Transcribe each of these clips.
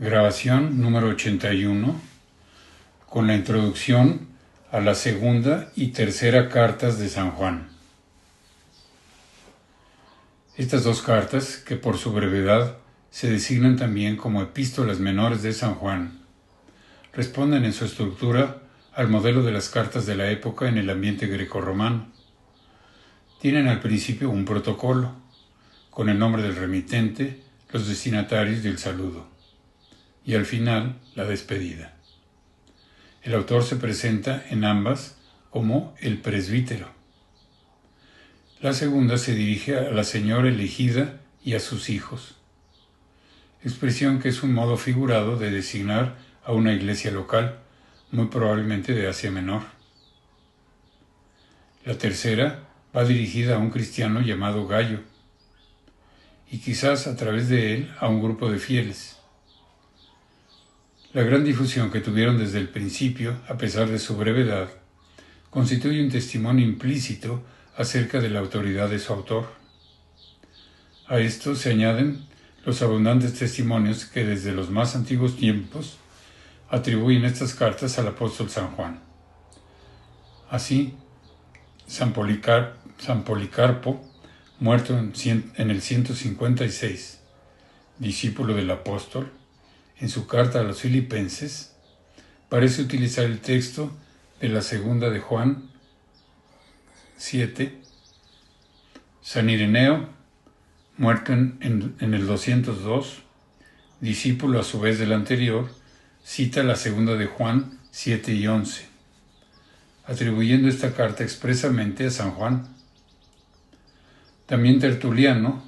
Grabación número 81, con la introducción a la segunda y tercera cartas de San Juan. Estas dos cartas, que por su brevedad se designan también como epístolas menores de San Juan, responden en su estructura al modelo de las cartas de la época en el ambiente grecorromano. Tienen al principio un protocolo, con el nombre del remitente, los destinatarios y el saludo, y al final la despedida. El autor se presenta en ambas como el presbítero. La segunda se dirige a la señora elegida y a sus hijos, expresión que es un modo figurado de designar a una iglesia local, muy probablemente de Asia Menor. La tercera va dirigida a un cristiano llamado Gayo, y quizás a través de él a un grupo de fieles. La gran difusión que tuvieron desde el principio, a pesar de su brevedad, constituye un testimonio implícito acerca de la autoridad de su autor. A esto se añaden los abundantes testimonios que desde los más antiguos tiempos atribuyen estas cartas al apóstol San Juan. Así, San Policarpo, muerto en el 156, discípulo del apóstol, en su carta a los Filipenses, parece utilizar el texto de la segunda de Juan 7. San Ireneo, muerto en el 202, discípulo a su vez del anterior, cita la segunda de Juan 7 y 11, atribuyendo esta carta expresamente a San Juan. También Tertuliano,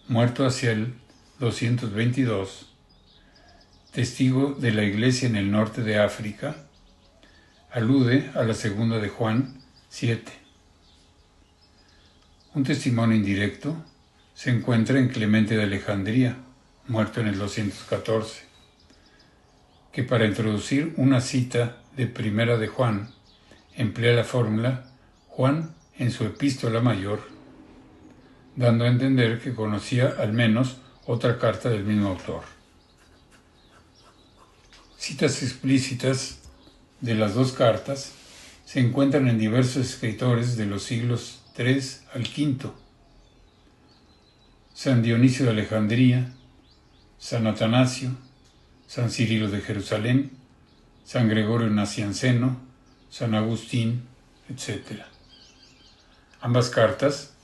muerto hacia el 222, testigo de la Iglesia en el norte de África, alude a la segunda de Juan 7. Un testimonio indirecto se encuentra en Clemente de Alejandría, muerto en el 214, que para introducir una cita de primera de Juan emplea la fórmula Juan en su epístola mayor, dando a entender que conocía al menos otra carta del mismo autor. Citas explícitas de las dos cartas se encuentran en diversos escritores de los siglos III al V. San Dionisio de Alejandría, San Atanasio, San Cirilo de Jerusalén, San Gregorio Nacianceno, San Agustín, etc. Ambas cartas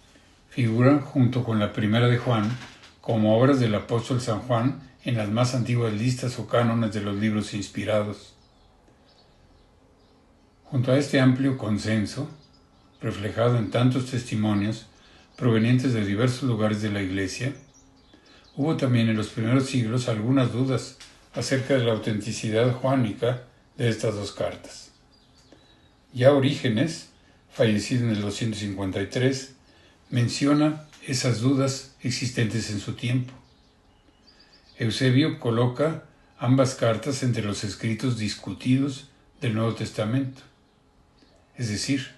figuran junto con la primera de Juan como obras del apóstol San Juan en las más antiguas listas o cánones de los libros inspirados. Junto a este amplio consenso, reflejado en tantos testimonios provenientes de diversos lugares de la Iglesia, hubo también en los primeros siglos algunas dudas acerca de la autenticidad juánica de estas dos cartas. Ya Orígenes, fallecido en el 253, menciona esas dudas existentes en su tiempo. Eusebio coloca ambas cartas entre los escritos discutidos del Nuevo Testamento, es decir,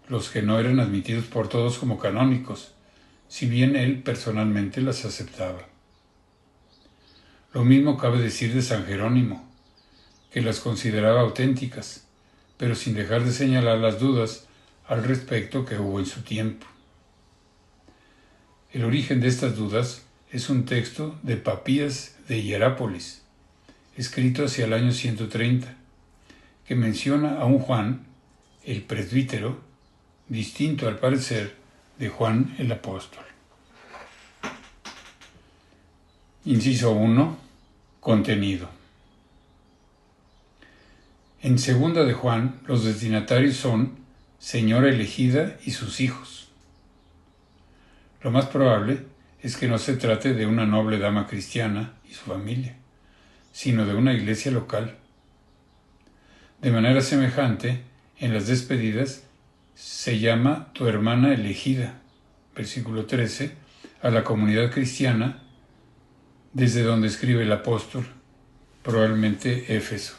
los que no eran admitidos por todos como canónicos, si bien él personalmente las aceptaba. Lo mismo cabe decir de San Jerónimo, que las consideraba auténticas, pero sin dejar de señalar las dudas al respecto que hubo en su tiempo. El origen de estas dudas es un texto de Papías de Hierápolis, escrito hacia el año 130, que menciona a un Juan, el presbítero, distinto al parecer de Juan el apóstol. Inciso 1. Contenido. En segunda de Juan, los destinatarios son señora elegida y sus hijos. Lo más probable es que no se trate de una noble dama cristiana y su familia, sino de una iglesia local. De manera semejante, en las despedidas se llama tu hermana elegida, versículo 13, a la comunidad cristiana desde donde escribe el apóstol, probablemente Éfeso.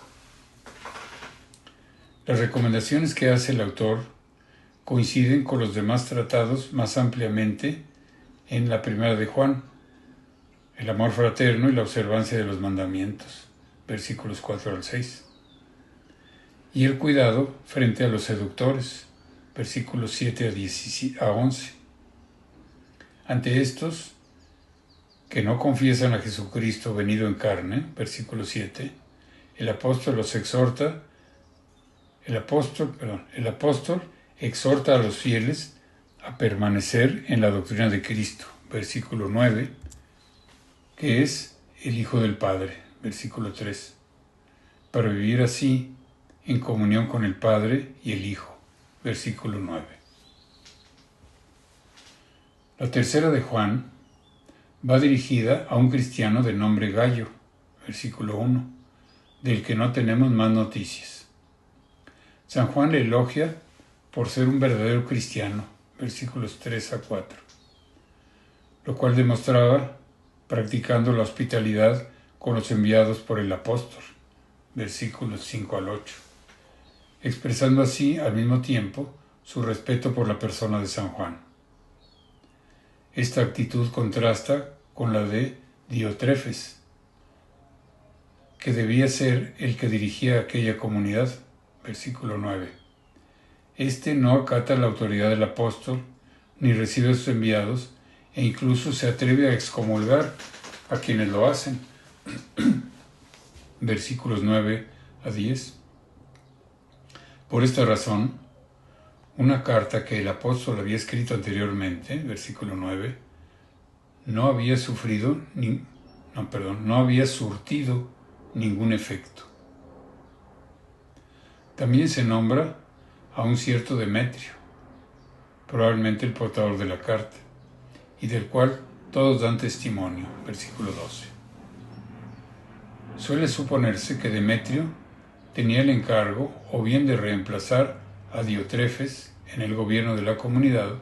Las recomendaciones que hace el autor coinciden con los demás tratados más ampliamente en la primera de Juan, el amor fraterno y la observancia de los mandamientos, versículos 4 al 6. Y el cuidado frente a los seductores, versículos 7 a 11. Ante estos, que no confiesan a Jesucristo venido en carne, versículo 7, el apóstol exhorta a los fieles a permanecer en la doctrina de Cristo, versículo 9, que es el Hijo del Padre, versículo 3, para vivir así en comunión con el Padre y el Hijo, versículo 9. La tercera de Juan va dirigida a un cristiano de nombre Gallo, versículo 1, del que no tenemos más noticias. San Juan le elogia por ser un verdadero cristiano, versículos 3 a 4, lo cual demostraba practicando la hospitalidad con los enviados por el apóstol, versículos 5 al 8, expresando así al mismo tiempo su respeto por la persona de San Juan. Esta actitud contrasta con la de Diotrefes, que debía ser el que dirigía aquella comunidad, versículo 9. Este no acata la autoridad del apóstol, ni recibe a sus enviados, e incluso se atreve a excomulgar a quienes lo hacen, versículos 9 a 10. Por esta razón, una carta que el apóstol había escrito anteriormente, versículo 9, no había surtido ningún efecto. También se nombra a un cierto Demetrio, probablemente el portador de la carta, y del cual todos dan testimonio, versículo 12. Suele suponerse que Demetrio tenía el encargo o bien de reemplazar a Diotrefes en el gobierno de la comunidad,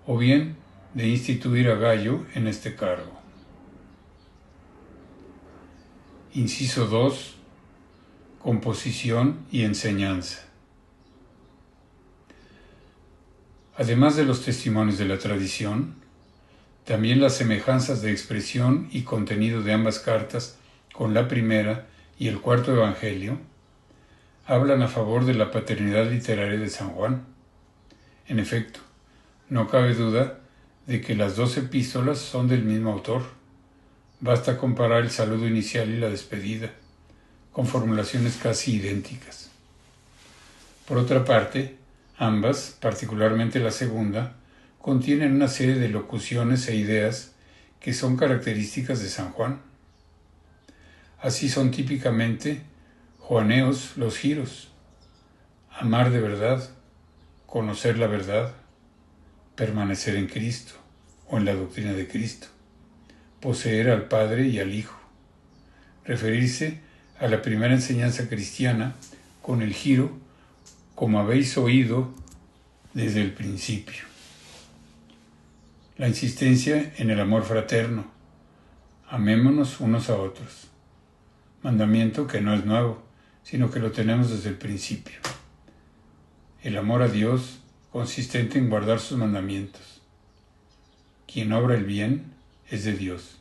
o bien de instituir a Gallo en este cargo. Inciso 2. Composición y enseñanza. Además de los testimonios de la tradición, también las semejanzas de expresión y contenido de ambas cartas con la primera y el cuarto evangelio hablan a favor de la paternidad literaria de San Juan. En efecto, no cabe duda de que las dos epístolas son del mismo autor. Basta comparar el saludo inicial y la despedida, con formulaciones casi idénticas. Por otra parte, ambas, particularmente la segunda, contienen una serie de locuciones e ideas que son características de San Juan. Así son típicamente juaneos los giros: amar de verdad, conocer la verdad, permanecer en Cristo o en la doctrina de Cristo, poseer al Padre y al Hijo, referirse a la primera enseñanza cristiana con el giro como habéis oído desde el principio. La insistencia en el amor fraterno, amémonos unos a otros, mandamiento que no es nuevo, sino que lo tenemos desde el principio. El amor a Dios consistente en guardar sus mandamientos. Quien obra el bien es de Dios,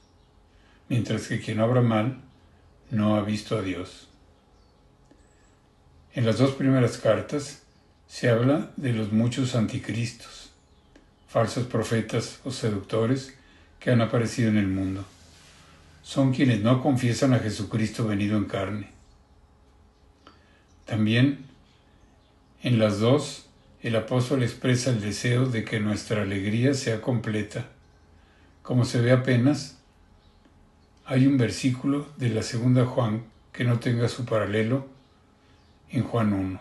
mientras que quien obra mal no ha visto a Dios. En las dos primeras cartas se habla de los muchos anticristos, falsos profetas o seductores que han aparecido en el mundo. Son quienes no confiesan a Jesucristo venido en carne. También en las dos el apóstol expresa el deseo de que nuestra alegría sea completa. Como se ve apenas, hay un versículo de la segunda Juan que no tenga su paralelo en Juan 1.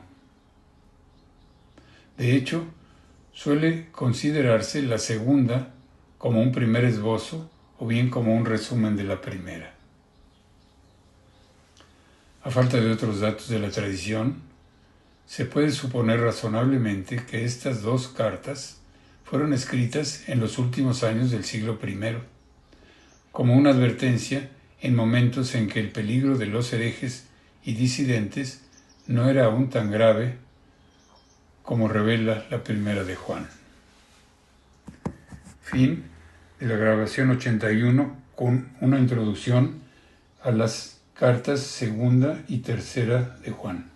De hecho, suele considerarse la segunda como un primer esbozo o bien como un resumen de la primera. A falta de otros datos de la tradición, se puede suponer razonablemente que estas dos cartas fueron escritas en los últimos años del siglo I, como una advertencia en momentos en que el peligro de los herejes y disidentes no era aún tan grave como revela la primera de Juan. Fin de la grabación 81 con una introducción a las Cartas segunda y tercera de Juan.